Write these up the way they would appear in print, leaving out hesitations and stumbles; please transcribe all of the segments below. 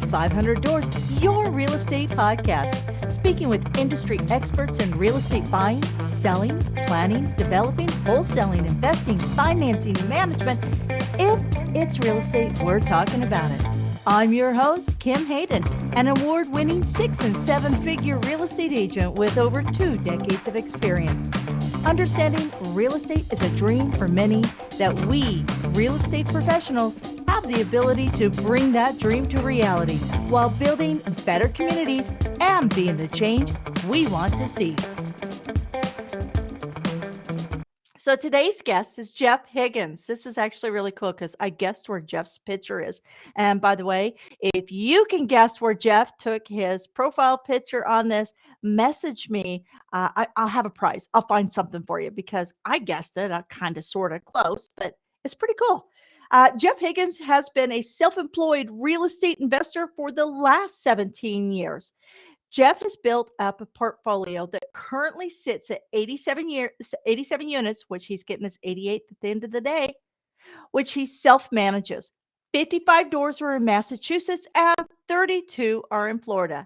500 Doors, your real estate podcast. Speaking with industry experts in real estate buying, selling, planning, developing, wholesaling, investing, financing, management. If it's real estate, we're talking about it. I'm your host, Kim Hayden, an award-winning 6- and 7-figure real estate agent with over 2 decades of experience. Understanding real estate is a dream for many, that we, real estate professionals, have the ability to bring that dream to reality while building better communities and being the change we want to see. So today's guest is Jeff Higgins. This is actually really cool because I guessed where Jeff's picture is. And by the way, if you can guess where Jeff took his profile picture on this, message me. I'll have a prize. I'll find something for you because I guessed it. Kind of, sort of close, but it's pretty cool. Jeff Higgins has been a self-employed real estate investor for the last 17 years. Jeff has built up a portfolio that currently sits at 87 units, which he's getting his 88th at the end of the day, which he self-manages. 55 doors are in Massachusetts and 32 are in Florida.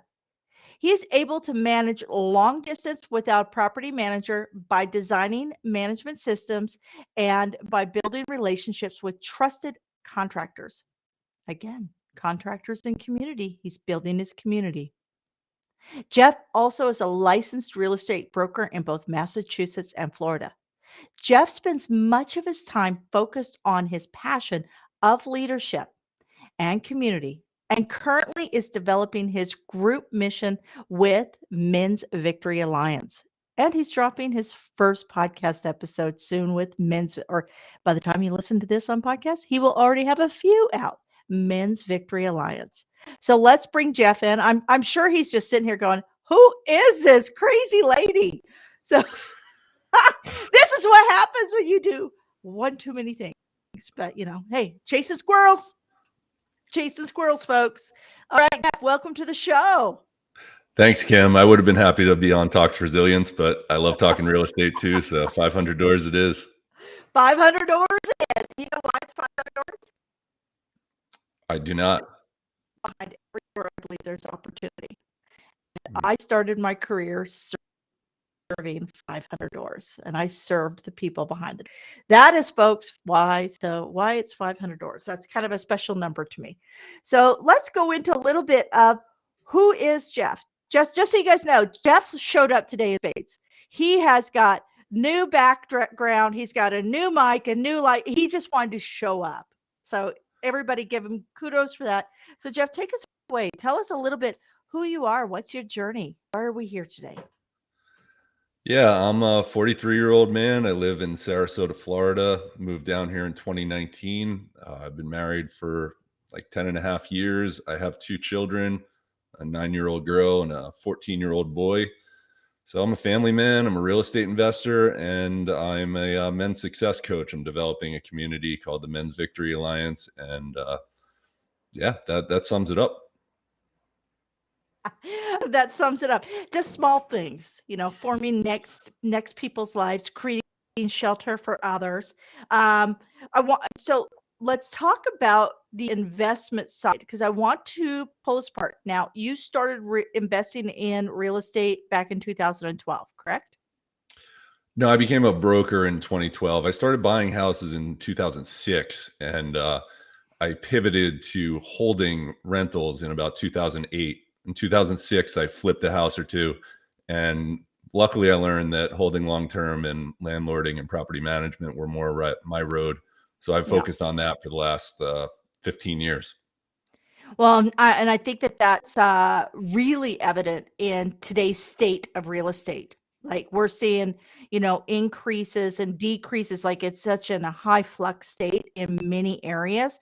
He is able to manage long distance without property manager by designing management systems and by building relationships with trusted contractors. Again, contractors and community. He's building his community. Jeff also is a licensed real estate broker in both Massachusetts and Florida. Jeff spends much of his time focused on his passion of leadership and community, and currently is developing his group mission with Men's Victory Alliance. And he's dropping his first podcast episode soon with or by the time you listen to this on podcast, he will already have a few out. Men's Victory Alliance. So let's bring Jeff in. I'm sure he's just sitting here going, who is this crazy lady? So this is what happens when you do one too many things. But, hey, chasing squirrels, folks. All right, Jeff, welcome to the show. Thanks, Kim. I would have been happy to be on Talk to Resilience, but I love talking real estate too. So 500 doors it is. 500 doors it is. You know why it's 500 doors? I do not. Behind every door, I believe there's opportunity. I started my career serving 500 doors, and I served the people behind it. That is, folks, why it's 500 doors. That's kind of a special number to me. So let's go into a little bit of who is Jeff. Just so you guys know, Jeff showed up today in spades. He has got new background. He's got a new mic, a new light. He just wanted to show up. So everybody give him kudos for that. So Jeff, take us away. Tell us a little bit who you are. What's your journey? Why are we here today? Yeah, I'm a 43-year-old man. I live in Sarasota, Florida. Moved down here in 2019. I've been married for like 10 and a half years. I have 2 children, a 9-year-old girl and a 14-year-old boy. So I'm a family man. I'm a real estate investor, and I'm a men's success coach. I'm developing a community called the Men's Victory Alliance, and yeah, that sums it up. That sums it up. Just small things, forming next people's lives, creating shelter for others. So let's talk about the investment side, because I want to pull this apart. Now, you started investing in real estate back in 2012, correct? No, I became a broker in 2012. I started buying houses in 2006, and I pivoted to holding rentals in about 2008. In 2006, I flipped a house or two, and luckily I learned that holding long-term and landlording and property management were more my road. So I've focused on that for the last 15 years. Well, I think that's really evident in today's state of real estate. Like we're seeing, increases and decreases. Like it's such a high flux state in many areas.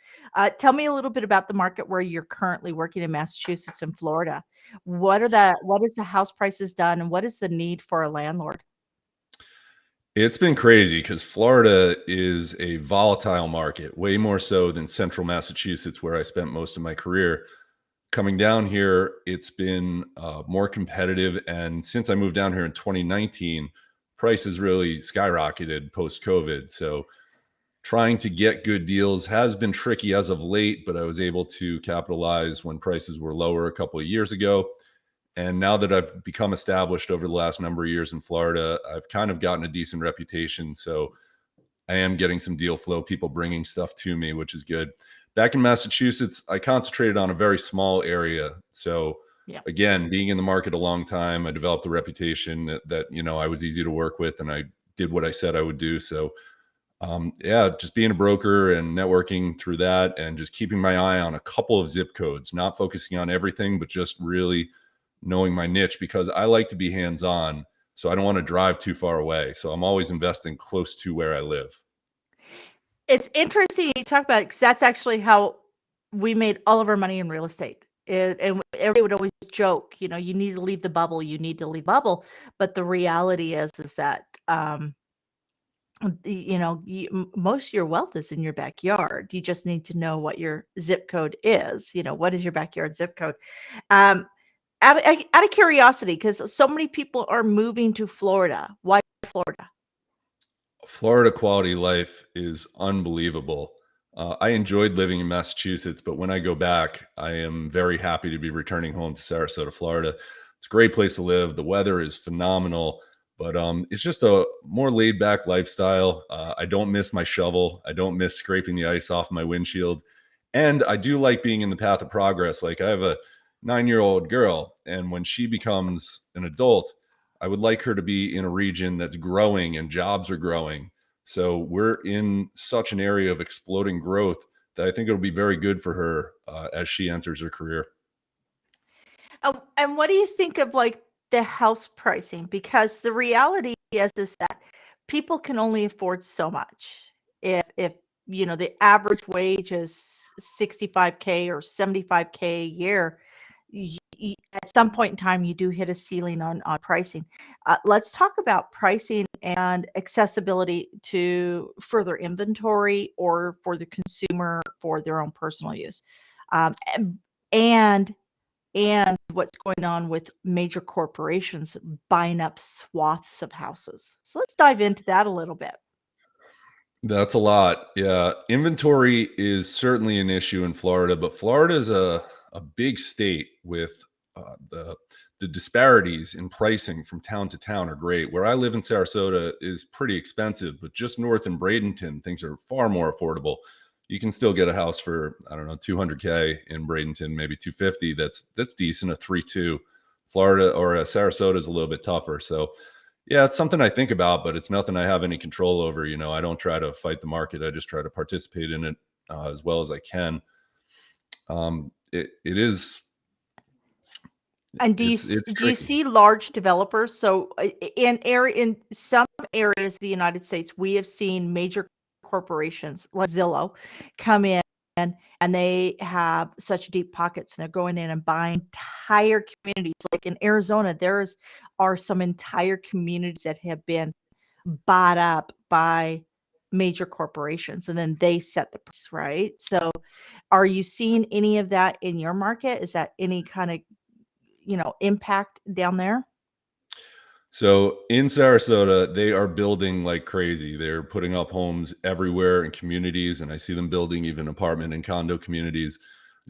Tell me a little bit about the market where you're currently working in Massachusetts and Florida. What is the house prices done, and what is the need for a landlord? It's been crazy because Florida is a volatile market, way more so than central Massachusetts, where I spent most of my career. Coming down here, it's been more competitive. And since I moved down here in 2019, prices really skyrocketed post-COVID. So trying to get good deals has been tricky as of late, but I was able to capitalize when prices were lower a couple of years ago. And now that I've become established over the last number of years in Florida, I've kind of gotten a decent reputation. So I am getting some deal flow, people bringing stuff to me, which is good. Back in Massachusetts, I concentrated on a very small area. So Yeah. again, being in the market a long time, I developed a reputation that I was easy to work with, and I did what I said I would do. So yeah, just being a broker and networking through that, and just keeping my eye on a couple of zip codes, not focusing on everything, but just really knowing my niche, because I like to be hands-on. So I don't want to drive too far away. So I'm always investing close to where I live. It's interesting you talk about it, because that's actually how we made all of our money in real estate. And everybody would always joke, you need to leave the bubble, you need to leave bubble. But the reality is that, most of your wealth is in your backyard. You just need to know what your zip code is. What is your backyard zip code? Um, out of curiosity, because so many people are moving to Florida. Why Florida? Florida quality life is unbelievable. I enjoyed living in Massachusetts, but when I go back, I am very happy to be returning home to Sarasota, Florida. It's a great place to live. The weather is phenomenal, but it's just a more laid back lifestyle. I don't miss my shovel. I don't miss scraping the ice off my windshield. And I do like being in the path of progress. Like, I have a 9-year-old girl, and when she becomes an adult, I would like her to be in a region that's growing and jobs are growing. So we're in such an area of exploding growth that I think it'll be very good for her as she enters her career. And what do you think of like the house pricing? Because the reality is that people can only afford so much. If the average wage is 65K or 75K a year, at some point in time you do hit a ceiling on pricing. Let's talk about pricing and accessibility to further inventory or for the consumer for their own personal use. Um, and and what's going on with major corporations buying up swaths of houses. So let's dive into that a little bit. That's a lot. Yeah. Inventory is certainly an issue in Florida, but Florida is a big state with the disparities in pricing from town to town are great. Where I live in Sarasota is pretty expensive, but just north in Bradenton, things are far more affordable. You can still get a house for, I don't know, 200K in Bradenton, maybe 250. That's decent, a 3.2. Florida or Sarasota is a little bit tougher. So yeah, it's something I think about, but it's nothing I have any control over. I don't try to fight the market. I just try to participate in it as well as I can. It is. And It's do you tricky. see large developers? So in some areas of the United States, we have seen major corporations like Zillow come in and they have such deep pockets and they're going in and buying entire communities. Like in Arizona, are some entire communities that have been bought up by major corporations and then they set the price, right? So are you seeing any of that in your market? Is that any kind of, impact down there? So in Sarasota, they are building like crazy. They're putting up homes everywhere in communities, and I see them building even apartment and condo communities.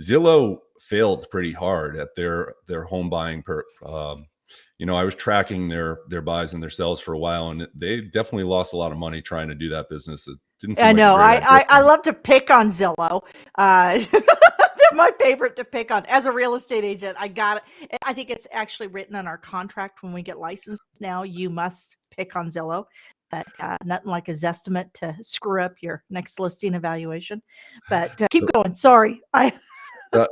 Zillow failed pretty hard at their home buying. I was tracking their buys and their sells for a while, and they definitely lost a lot of money trying to do that business. It didn't seem I like a know. great idea I for them. love to pick on Zillow. They're my favorite to pick on. As a real estate agent, I got it. I think it's actually written in our contract when we get licensed now, you must pick on Zillow. But nothing like a Zestimate to screw up your next listing evaluation. But keep So going. Sorry. I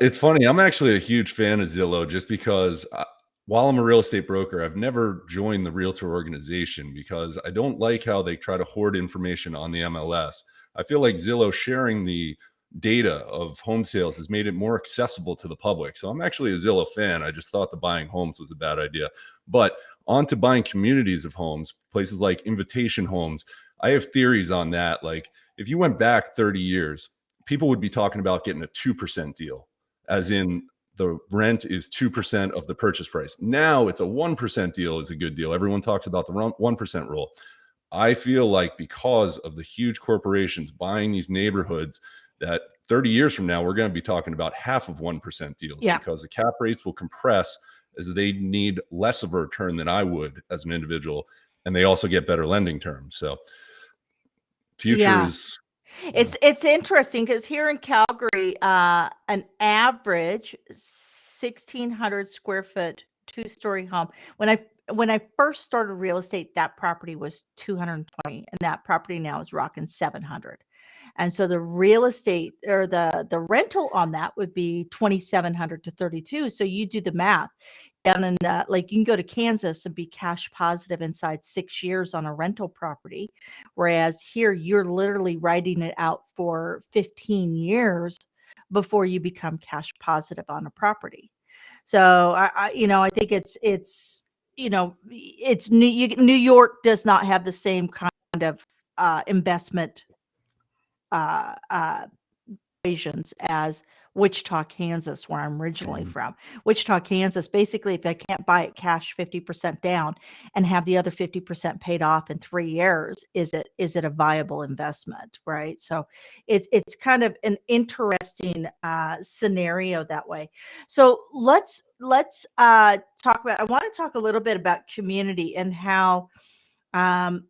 It's funny. I'm actually a huge fan of Zillow just because while I'm a real estate broker, I've never joined the realtor organization because I don't like how they try to hoard information on the MLS. I feel like Zillow sharing the data of home sales has made it more accessible to the public. So I'm actually a Zillow fan. I just thought the buying homes was a bad idea. But on to buying communities of homes, places like Invitation Homes. I have theories on that. Like, if you went back 30 years, people would be talking about getting a 2% deal, as in the rent is 2% of the purchase price. Now it's a 1% deal is a good deal. Everyone talks about the 1% rule. I feel like because of the huge corporations buying these neighborhoods, that 30 years from now, we're going to be talking about half of 1% deals Yeah. because the cap rates will compress as they need less of a return than I would as an individual. And they also get better lending terms. So future Yeah. is, It's interesting because here in Calgary, an average 1,600 square foot 2-story home. When I first started real estate, that property was 220, and that property now is rocking 700. And so the real estate or the rental on that would be 2,700 to 32. So you do the math. Down in the like you can go to Kansas and be cash positive inside 6 years on a rental property. Whereas here you're literally writing it out for 15 years before you become cash positive on a property. So I think it's New York does not have the same kind of investment uh, equations as Wichita, Kansas, where I'm originally Mhm. from. Wichita, Kansas, basically, if I can't buy it cash 50% down and have the other 50% paid off in 3 years, is it a viable investment, right? So it's kind of an interesting scenario that way. So let's talk about. I want to talk a little bit about community and how um,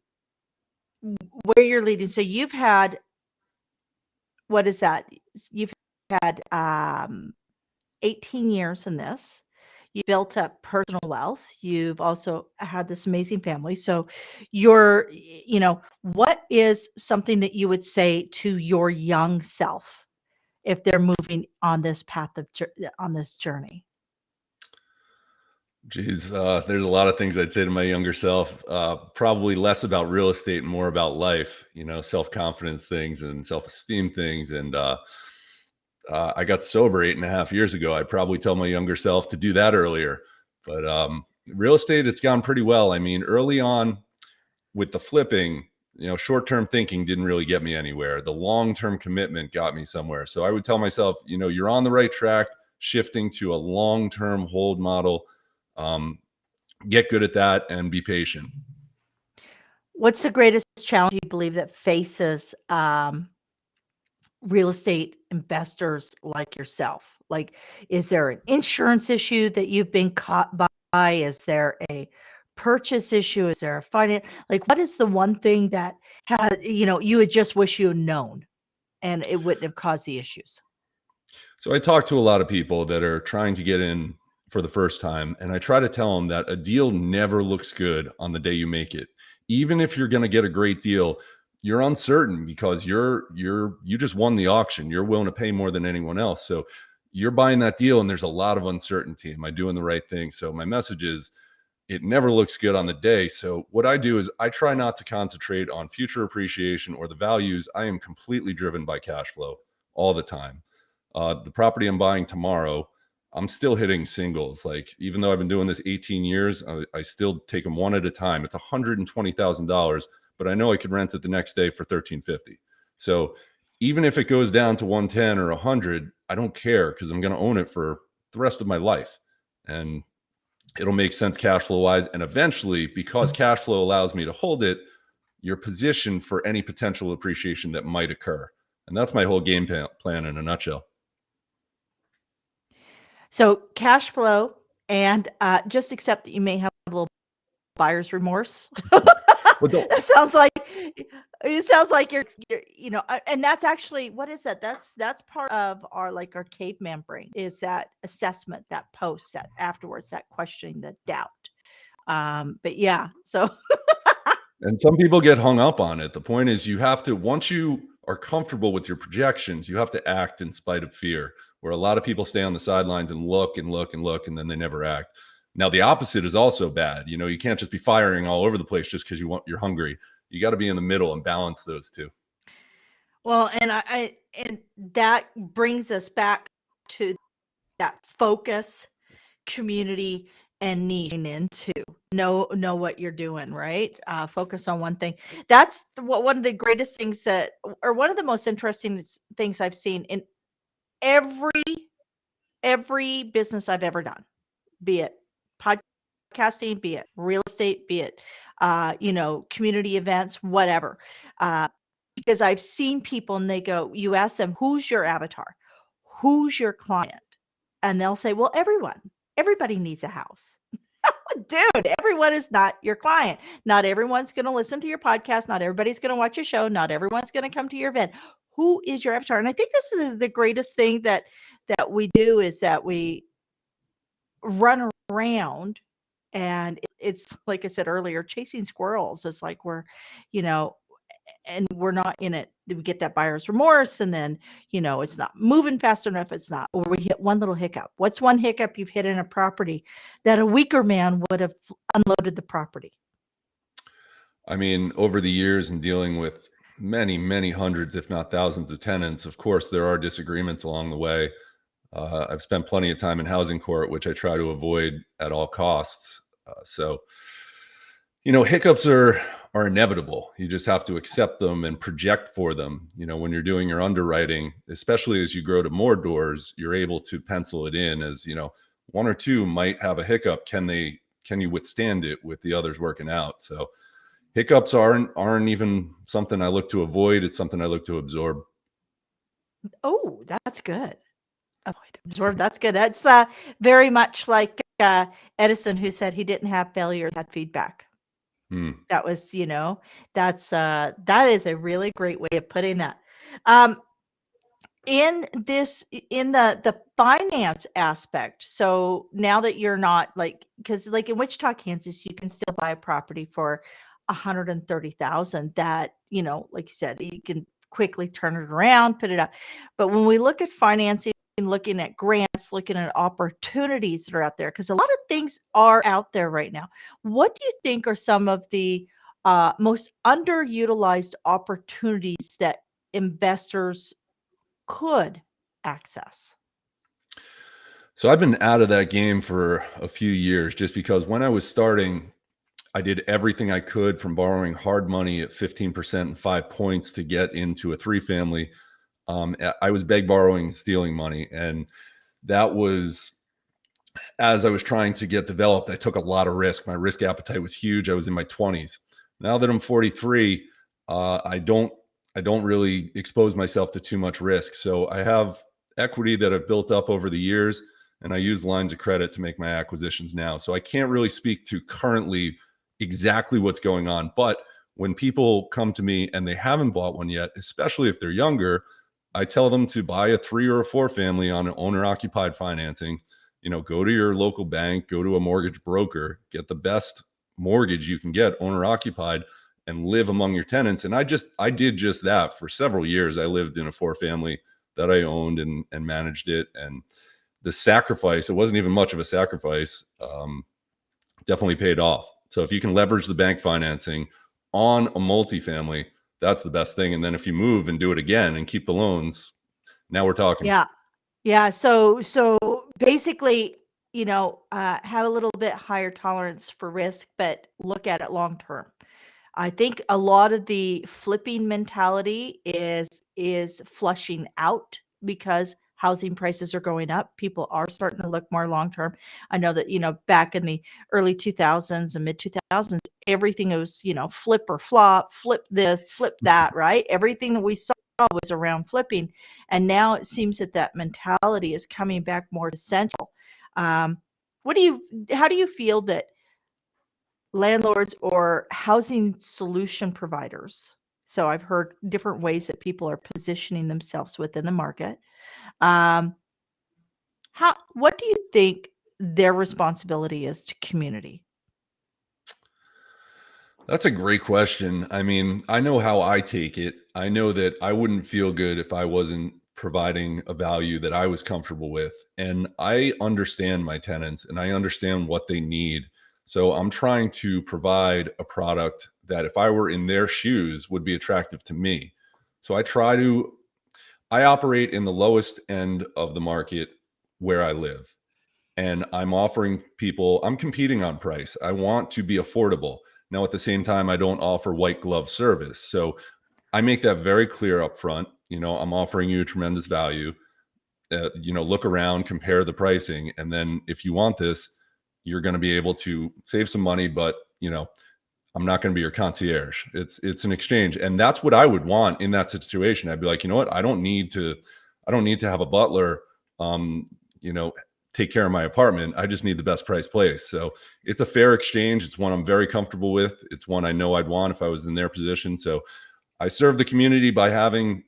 where you're leading. So you've had what is that? You've had 18 years in this. You built up personal wealth. You've also had this amazing family. So what is something that you would say to your young self if they're moving on this path on this journey? Geez, there's a lot of things I'd say to my younger self. Probably less about real estate and more about life, self-confidence things and self-esteem things. And I got sober 8.5 years ago. I'd probably tell my younger self to do that earlier. But real estate, it's gone pretty well. I mean, early on with the flipping, short-term thinking didn't really get me anywhere. The long-term commitment got me somewhere. So I would tell myself, you're on the right track, shifting to a long-term hold model. Um, get good at that and be patient. What's the greatest challenge you believe that faces real estate investors like yourself? Like, is there an insurance issue that you've been caught by? Is there a purchase issue? Is there a finance? Like, what is the one thing that you would just wish you had known and it wouldn't have caused the issues? So I talk to a lot of people that are trying to get in for the first time, and I try to tell them that a deal never looks good on the day you make it. Even if you're going to get a great deal, you're uncertain because you just won the auction. You're willing to pay more than anyone else. So you're buying that deal and there's a lot of uncertainty. Am I doing the right thing? So my message is it never looks good on the day. So what I do is I try not to concentrate on future appreciation or the values. I am completely driven by cash flow all the time. The property I'm buying tomorrow, I'm still hitting singles. Like, even though I've been doing this 18 years, I still take them one at a time. It's $120,000, but I know I could rent it the next day for $1,350. So even if it goes down to 110 or 100, I don't care because I'm going to own it for the rest of my life. And it'll make sense cash flow wise. And eventually, because cash flow allows me to hold it, you're positioned for any potential appreciation that might occur. And that's my whole game plan in a nutshell. So cash flow and just accept that you may have a little buyer's remorse. But don't, That sounds like it sounds like you're and that's actually what is that? That's part of our caveman brain is that assessment, that post, that afterwards, that questioning, the doubt. But yeah, so and some people get hung up on it. The point is, you have to, once you are comfortable with your projections, you have to act in spite of fear, where a lot of people stay on the sidelines and look and look and look, and then they never act. Now, the opposite is also bad. You can't just be firing all over the place just because you're hungry. You got to be in the middle and balance those two. well, and that brings us back to that focus, community, and niching into know what you're doing, right? Focus on one thing. That's one of the greatest things or one of the most interesting things I've seen in every business I've ever done, be it podcasting, be it real estate, be it community events, whatever. Because I've seen people and they go, you ask them, who's your avatar? Who's your client? And they'll say, well, everybody needs a house. Dude, everyone is not your client. Not everyone's going to listen to your podcast. Not everybody's going to watch your show. Not everyone's going to come to your event. Who is your avatar? And I think this is the greatest thing that we do, is that we run around, and it's like I said earlier, chasing squirrels. It's like and we're not in it. We get that buyer's remorse, and then, it's not moving fast enough. It's not, or we hit one little hiccup. What's one hiccup you've hit in a property that a weaker man would have unloaded the property? I mean, over the years and dealing with many, many hundreds, if not thousands of tenants, of course, there are disagreements along the way. I've spent plenty of time in housing court, which I try to avoid at all costs. So hiccups are inevitable. You just have to accept them and project for them. When you're doing your underwriting, especially as you grow to more doors, you're able to pencil it in as, one or two might have a hiccup. Can you withstand it with the others working out? So hiccups aren't even something I look to avoid. It's something I look to absorb. Oh, that's good. Avoid, absorb. That's good. That's very much like Edison, who said he didn't have failure, had feedback. That was, that is a really great way of putting that. In the finance aspect. So now that you're not because in Wichita, Kansas, you can still buy a property for $130,000 that, like you said, you can quickly turn it around, put it up. But when we look at financing, looking at grants, looking at opportunities that are out there, because a lot of things are out there right now. What do you think are some of the most underutilized opportunities that investors could access? So I've been out of that game for a few years, just because when I was starting, I did everything I could, from borrowing hard money at 15% and 5 points to get into a 3-family. I was beg borrowing, stealing money. And that was, as I was trying to get developed, I took a lot of risk. My risk appetite was huge. I was in my 20s. Now that I'm 43, I don't really expose myself to too much risk. So I have equity that I've built up over the years, and I use lines of credit to make my acquisitions now. So I can't really speak to currently exactly what's going on. But when people come to me and they haven't bought one yet, especially if they're younger, I tell them to buy a 3 or a 4 family on an owner-occupied financing. Go to your local bank, go to a mortgage broker, get the best mortgage you can get, owner-occupied, and live among your tenants. And I did just that for several years. I lived in a 4-family that I owned and managed it. And the sacrifice, it wasn't even much of a sacrifice, definitely paid off. So if you can leverage the bank financing on a multifamily, that's the best thing. And then if you move and do it again and keep the loans, now we're talking. Yeah. So basically, have a little bit higher tolerance for risk, but look at it long term. I think a lot of the flipping mentality is flushing out because housing prices are going up. People are starting to look more long term. I know that, back in the early 2000s and mid 2000s, everything was, flip or flop, flip this, flip that, right? Everything that we saw was around flipping. And now it seems that mentality is coming back more essential. How do you feel that landlords or housing solution providers, so I've heard different ways that people are positioning themselves within the market, what do you think their responsibility is to community? That's a great question. I mean, I know how I take it. I know that I wouldn't feel good if I wasn't providing a value that I was comfortable with. And I understand my tenants and I understand what they need. So I'm trying to provide a product that, if I were in their shoes, would be attractive to me. So I operate in the lowest end of the market where I live. And I'm competing on price. I want to be affordable. Now, at the same time, I don't offer white glove service. So I make that very clear up front. I'm offering you a tremendous value. Look around, compare the pricing. And then if you want this, you're going to be able to save some money, but, I'm not going to be your concierge. It's an exchange. And that's what I would want in that situation. I'd be like, you know what? I don't need to have a butler, you know, take care of my apartment. I just need the best price place. So it's a fair exchange. It's one I'm very comfortable with. It's one I know I'd want if I was in their position. So I serve the community by having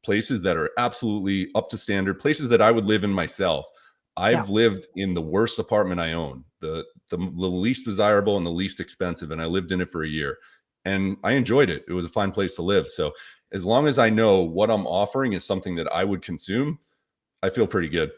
places that are absolutely up to standard, places that I would live in myself. I've lived in the worst apartment I own, the least desirable and the least expensive, and I lived in it for a year, and I enjoyed it. It was a fine place to live. So as long as I know what I'm offering is something that I would consume, I feel pretty good.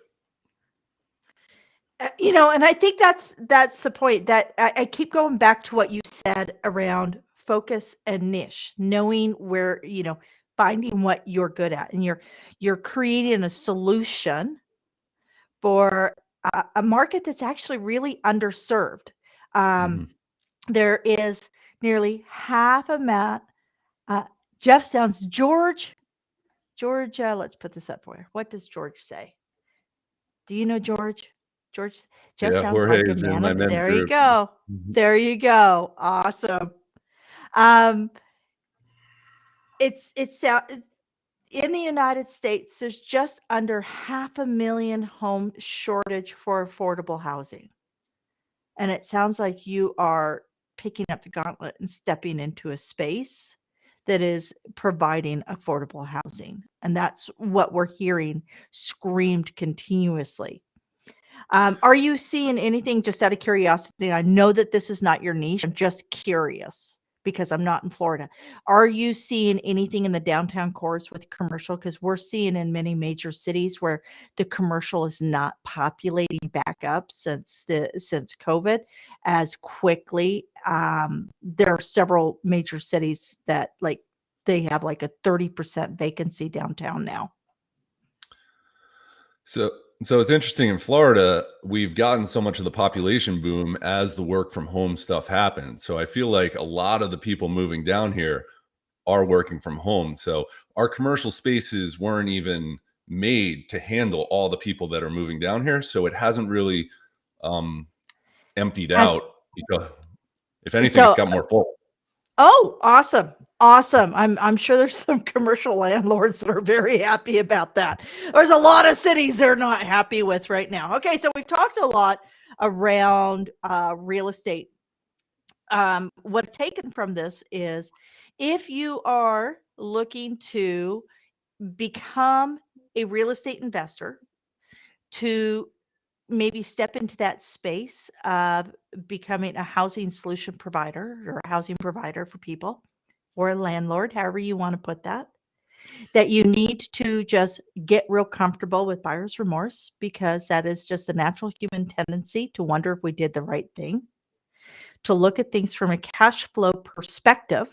You know, and I think that's the point that I keep going back to what you said around focus and niche, knowing where, you know, finding what you're good at, and you're creating a solution for a market that's actually really underserved. Mhm. There is nearly half a amount. Jeff sounds George. Let's put this up for you. What does George say? Do you know George? George, Jeff Yeah, sounds Jorge like a is in man my of. men's There you group. go. Mhm. There you go. Awesome. Um, it's in the United States. There's just under 500,000 home shortage for affordable housing. And it sounds like you are picking up the gauntlet and stepping into a space that is providing affordable housing. And that's what we're hearing screamed continuously. Are you seeing anything, just out of curiosity? I know that this is not your niche. I'm just curious because I'm not in Florida. Are you seeing anything in the downtown cores with commercial? Because we're seeing in many major cities where the commercial is not populating back up since COVID as quickly. There are several major cities that they have like a 30% vacancy downtown now. So it's interesting. In Florida, we've gotten so much of the population boom as the work from home stuff happened. So I feel like a lot of the people moving down here are working from home. So our commercial spaces weren't even made to handle all the people that are moving down here. So it hasn't really emptied Has out, because if anything, it's so got more full. Oh, awesome. Awesome. I'm sure there's some commercial landlords that are very happy about that. There's a lot of cities they're not happy with right now. Okay, so we've talked a lot around real estate. What I've taken from this is, if you are looking to become a real estate investor, to maybe step into that space of becoming a housing solution provider or a housing provider for people, or a landlord, however you want to put that you need to just get real comfortable with buyer's remorse, because that is just a natural human tendency to wonder if we did the right thing, to look at things from a cash flow perspective,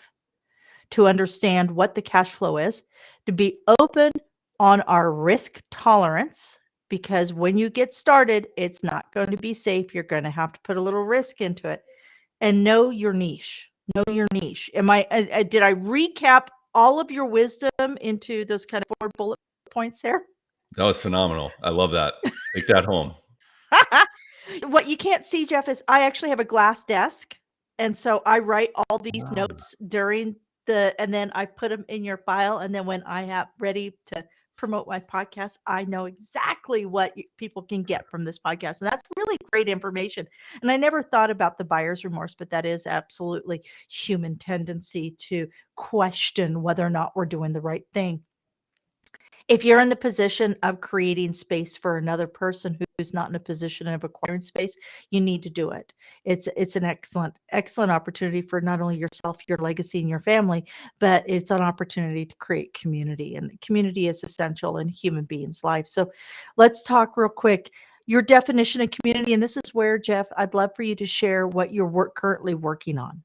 to understand what the cash flow is, to be open on our risk tolerance, because when you get started, it's not going to be safe. You're going to have to put a little risk into it, and know your niche. Know your niche. Did I recap all of your wisdom into those kind of 4 bullet points there? That was phenomenal. I love that. Take that home. What you can't see, Jeff, is I actually have a glass desk. And so I write all these Ah. notes and then I put them in your file. And then when I have ready to promote my podcast, I know exactly what people can get from this podcast. And that's really great information. And I never thought about the buyer's remorse, but that is absolutely human tendency to question whether or not we're doing the right thing. If you're in the position of creating space for another person who's not in a position of acquiring space, you need to do it. It's an excellent opportunity for not only yourself, your legacy, and your family, but it's an opportunity to create community, and community is essential in human beings' lives. So let's talk real quick. Your definition of community, and this is where, Jeff, I'd love for you to share what you're currently working on.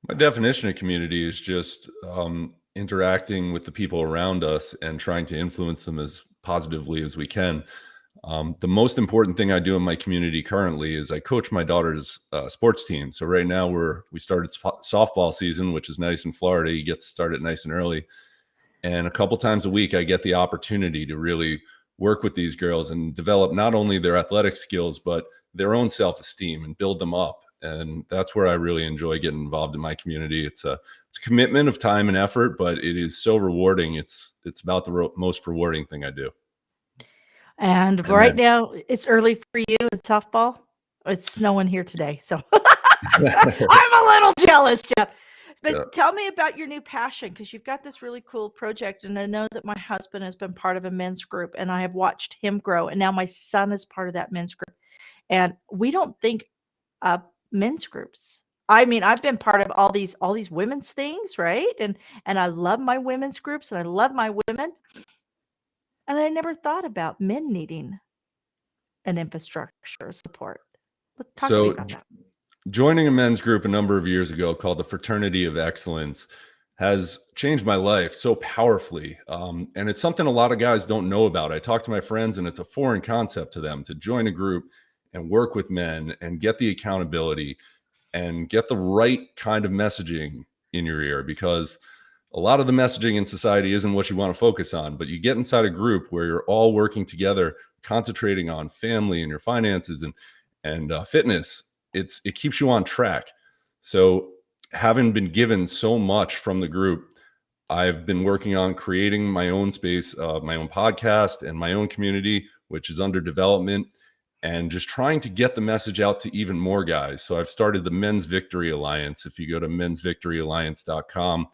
My definition of community is just interacting with the people around us and trying to influence them as positively as we can. The most important thing I do in my community currently is I coach my daughter's sports team. So right now we started softball season, which is nice in Florida. You get to start it nice and early. And a couple times a week, I get the opportunity to really work with these girls and develop not only their athletic skills, but their own self-esteem, and build them up. And that's where I really enjoy getting involved in my community. It's a commitment of time and effort, but it is so rewarding. It's about the most rewarding thing I do. And And right then now, it's early for you in softball. It's snowing here today, so I'm a little jealous, Jeff. yeah. But tell me about your new passion, because you've got this really cool project, and I know that my husband has been part of a men's group, and I have watched him grow, and now my son is part of that men's group. And we don't think of men's groups. I mean, I've been part of all these women's things, right? And I love my women's groups, and I love my women, and I never thought about men needing an infrastructure support. Talk to me So about that. joining a men's group a number of years ago called the Fraternity of Excellence has changed my life so powerfully. And it's something a lot of guys don't know about. I talk to my friends, and it's a foreign concept to them to join a group and work with men and get the accountability and get the right kind of messaging in your ear, because a lot of the messaging in society isn't what you want to focus on. But you get inside a group where you're all working together, concentrating on family and your finances and fitness. It keeps you on track. So having been given so much from the group, I've been working on creating my own space, my own podcast, and my own community, which is under development, and just trying to get the message out to even more guys. So I've started the Men's Victory Alliance. If you go to mensvictoryalliance.com,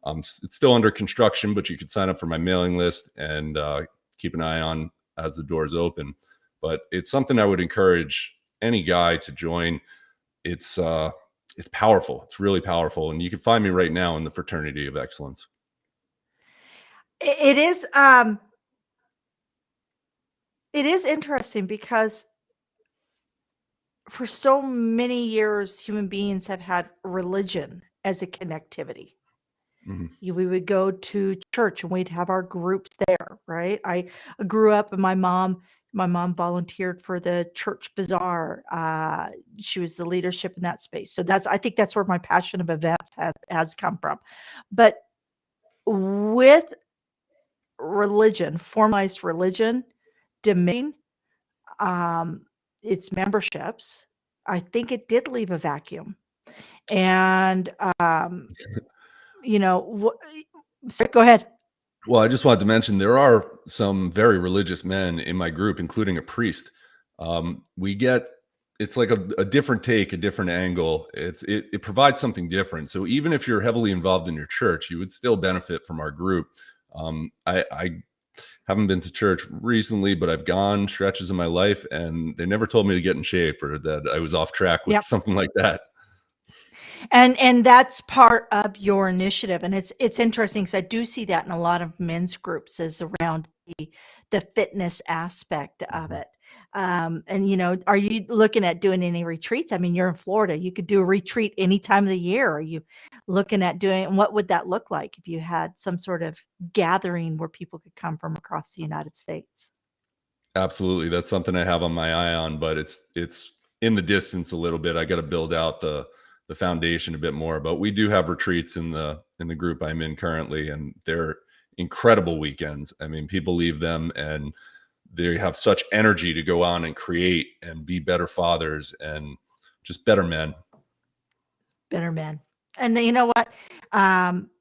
it's still under construction, but you can sign up for my mailing list and keep an eye on as the doors open. But it's something I would encourage any guy to join. It's powerful. It's really powerful. And you can find me right now in the Fraternity of Excellence. It is it is interesting because for so many years, human beings have had religion as a connectivity. Mhm. We would go to church and we'd have our groups there, right? I grew up, and my mom volunteered for the church bazaar. She was the leadership in that space. So I think that's where my passion of events has come from. But with religion, formalized religion, diminishing um, its memberships, I think it did leave a vacuum. And you know, sorry, go ahead. Well, I just wanted to mention there are some very religious men in my group, including a priest. We get it's like a different take, a different angle. It provides something different. So even if you're heavily involved in your church, you would still benefit from our group. I haven't been to church recently, but I've gone stretches in my life, and they never told me to get in shape or that I was off track with Yep. something like that. And that's part of your initiative, and it's interesting because I do see that in a lot of men's groups is around the fitness aspect of Mhm. it. And are you looking at doing any retreats? I mean, you're in Florida. You could do a retreat any time of the year. Are you looking at doing, and what would that look like if you had some sort of gathering where people could come from across the United States? Absolutely. That's something I have on my eye on, but it's in the distance a little bit. I got to build out the foundation a bit more, but we do have retreats in the group I'm in currently, and they're incredible weekends. I mean, people leave them and they have such energy to go on and create and be better fathers and just better men. Better men. And then, you know what? Um,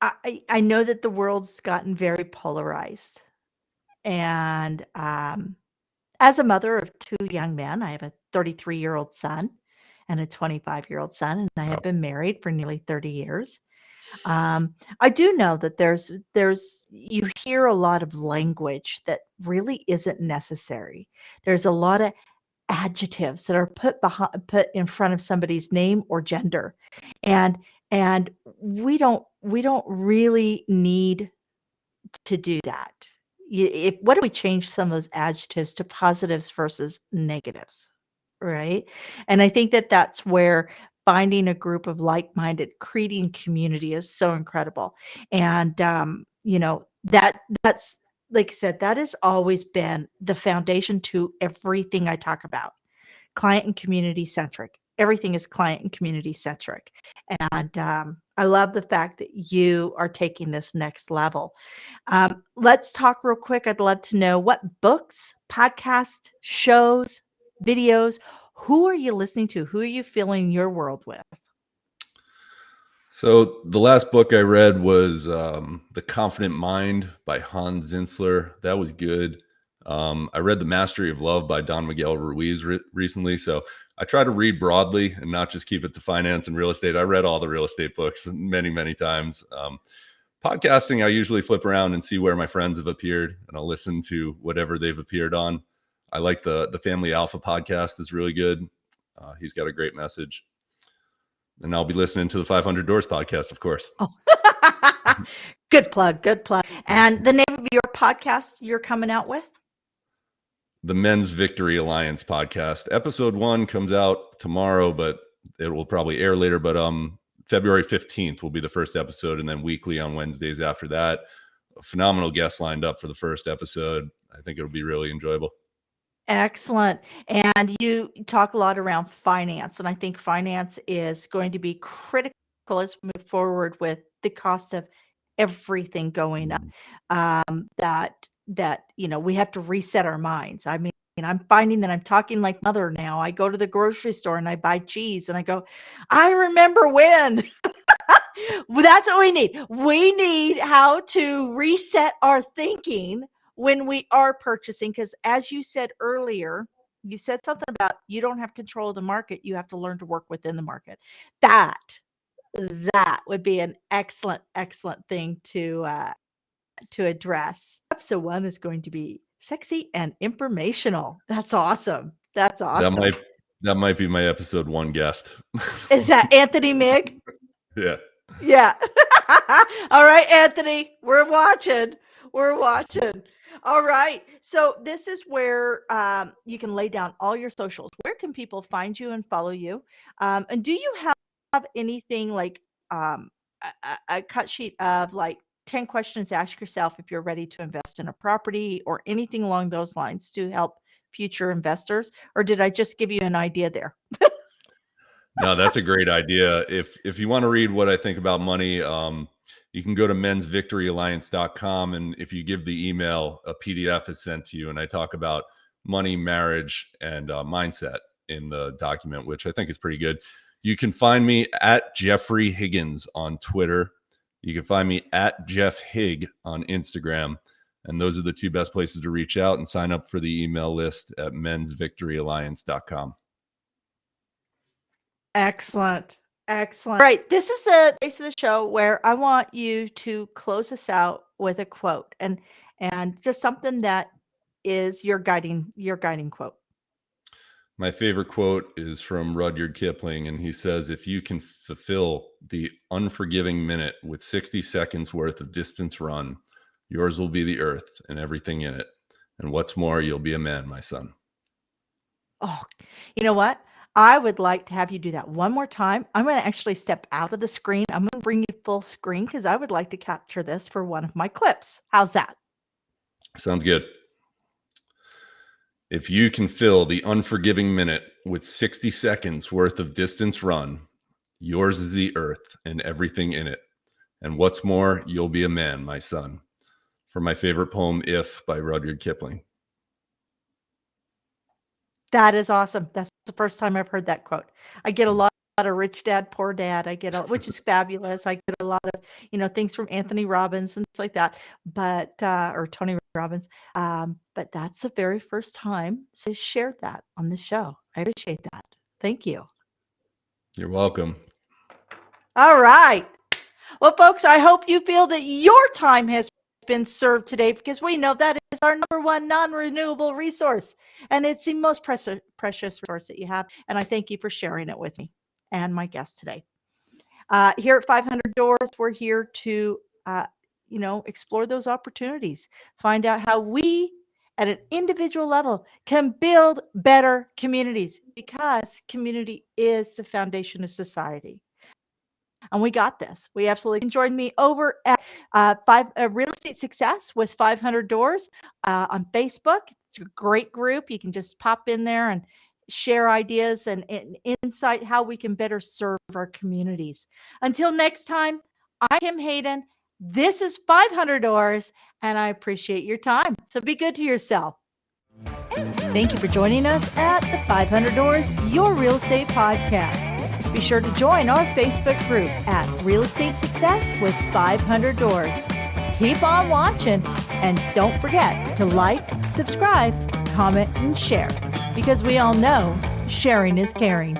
I know that the world's gotten very polarized. And as a mother of two young men, I have a 33-year-old son and a 25-year-old son, and I have Wow. been married for nearly 30 years. I do know that you hear a lot of language that really isn't necessary. There's a lot of adjectives that are put in front of somebody's name or gender, and we don't really need to do that. What if we change some of those adjectives to positives versus negatives, right? And I think that that's where finding a group of like-minded, creating community is so incredible. And that's like I said, that has always been the foundation to everything I talk about. Client and community centric. Everything is client and community centric. And I love the fact that you are taking this next level. Let's talk real quick. I'd love to know what books, podcasts, shows, videos, who are you listening to? Who are you filling your world with? So the last book I read was The Confident Mind by Hans Zinsler. That was good. I read The Mastery of Love by Don Miguel Ruiz recently. So I try to read broadly and not just keep it to finance and real estate. I read all the real estate books many, many times. Podcasting, I usually flip around and see where my friends have appeared, and I'll listen to whatever they've appeared on. I like the Family Alpha podcast is really good. He's got a great message. And I'll be listening to the 500 Doors podcast, of course. Oh, good plug, good plug. And the name of your podcast you're coming out with? The Men's Victory Alliance podcast. Episode 1 comes out tomorrow, but it will probably air later. But February 15th will be the first episode, and then weekly on Wednesdays after that. A phenomenal guest lined up for the first episode. I think it'll be really enjoyable. Excellent. And you talk a lot around finance, and I think finance is going to be critical as we move forward with the cost of everything going up. That we have to reset our minds. I mean, I'm finding that I'm talking like mother now. I go to the grocery store and I buy cheese, and I go, I remember when. Well, that's what we need. We need how to reset our thinking when we are purchasing, because as you said earlier, you said something about you don't have control of the market. You have to learn to work within the market. That would be an excellent thing to address. Episode 1 is going to be sexy and informational. That's awesome. That's awesome. That might be my episode 1 guest. Is that Anthony Mig? Yeah. Yeah. All right, Anthony, we're watching. All right. So this is where you can lay down all your socials. Where can people find you and follow you? And do you have anything like a cut sheet of like 10 questions to ask yourself if you're ready to invest in a property or anything along those lines to help future investors? Or did I just give you an idea there? No, that's a great idea. If you want to read what I think about money, you can go to mensvictoryalliance.com, and if you give the email, a PDF is sent to you, and I talk about money, marriage, and mindset in the document, which I think is pretty good. You can find me at Jeffrey Higgins on Twitter. You can find me at Jeff Hig on Instagram, and those are the 2 best places to reach out and sign up for the email list at mensvictoryalliance.com. Excellent. All right. This is the base of the show where I want you to close us out with a quote and just something that is your guiding quote. My favorite quote is from Rudyard Kipling, and he says, if you can fulfill the unforgiving minute with 60 seconds worth of distance run, yours will be the earth and everything in it. And what's more, you'll be a man, my son. Oh, you know what? I would like to have you do that one more time. I'm going to actually step out of the screen. I'm going to bring you full screen because I would like to capture this for one of my clips. How's that? Sounds good. If you can fill the unforgiving minute with 60 seconds worth of distance run, yours is the earth and everything in it. And what's more, you'll be a man, my son. From my favorite poem, If, by Rudyard Kipling. That is awesome. That's the first time I've heard that quote. I get a lot of Rich Dad, Poor Dad. Which is fabulous. I get a lot of, things from Anthony Robbins and things like that, but, or Tony Robbins. But that's the very first time I shared that on the show. I appreciate that. Thank you. You're welcome. All right. Well, folks, I hope you feel that your time has been served today, because we know that is our number 1 non-renewable resource, and it's the most precious resource that you have. And I thank you for sharing it with me and my guest today. Here at 500 Doors, we're here to explore those opportunities, find out how we at an individual level can build better communities, because community is the foundation of society. And we got this. We absolutely can join me over at Real Estate Success with 500 Doors on Facebook. It's a great group. You can just pop in there and share ideas and insight how we can better serve our communities. Until next time, I'm Kim Hayden. This is 500 Doors, and I appreciate your time. So be good to yourself. Thank you for joining us at the 500 Doors, your real estate podcast. Be sure to join our Facebook group at Real Estate Success with 500 Doors. Keep on watching, and don't forget to like, subscribe, comment, and share, because we all know sharing is caring.